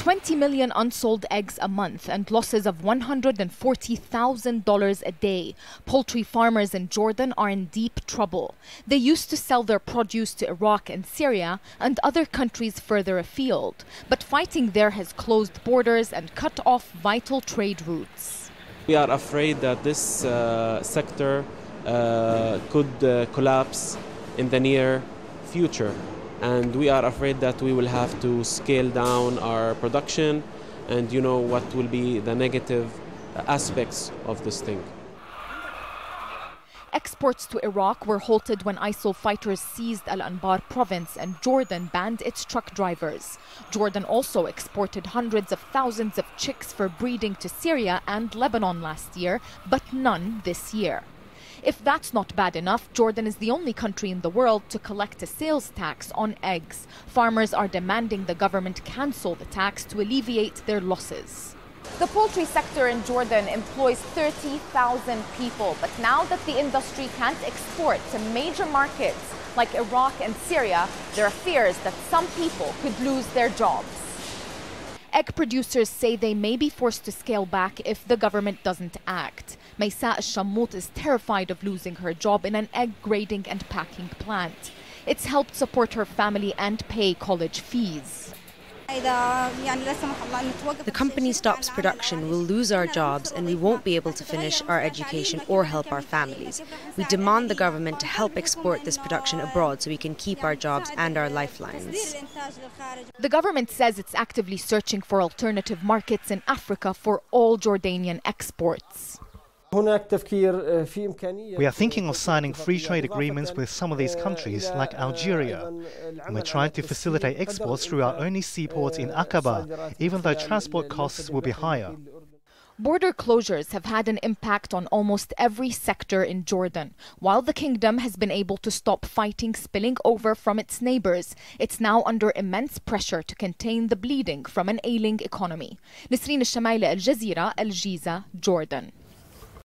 20 million unsold eggs a month and losses of $140,000 a day. Poultry farmers in Jordan are in deep trouble. They used to sell their produce to Iraq and Syria and other countries further afield. But fighting there has closed borders and cut off vital trade routes. We are afraid that this sector could collapse in the near future. And we are afraid that we will have to scale down our production and you know what will be the negative aspects of this thing. Exports to Iraq were halted when ISIL fighters seized Al-Anbar province and Jordan banned its truck drivers. Jordan also exported hundreds of thousands of chicks for breeding to Syria and Lebanon last year, but none this year. If that's not bad enough, Jordan is the only country in the world to collect a sales tax on eggs. Farmers are demanding the government cancel the tax to alleviate their losses. The poultry sector in Jordan employs 30,000 people, but now that the industry can't export to major markets like Iraq and Syria, there are fears that some people could lose their jobs. Egg producers say they may be forced to scale back if the government doesn't act. El-Shamayleh is terrified of losing her job in an egg grading and packing plant. It's helped support her family and pay college fees. The company stops production, we'll lose our jobs and we won't be able to finish our education or help our families. We demand the government to help export this production abroad so we can keep our jobs and our lifelines. The government says it's actively searching for alternative markets in Africa for all Jordanian exports. We are thinking of signing free trade agreements with some of these countries, like Algeria. And we're trying to facilitate exports through our only seaport in Aqaba, even though transport costs will be higher. Border closures have had an impact on almost every sector in Jordan. While the kingdom has been able to stop fighting spilling over from its neighbors, it's now under immense pressure to contain the bleeding from an ailing economy. Nisreen El-Shamayleh, Jazeera, Al-Jazeera, Jordan.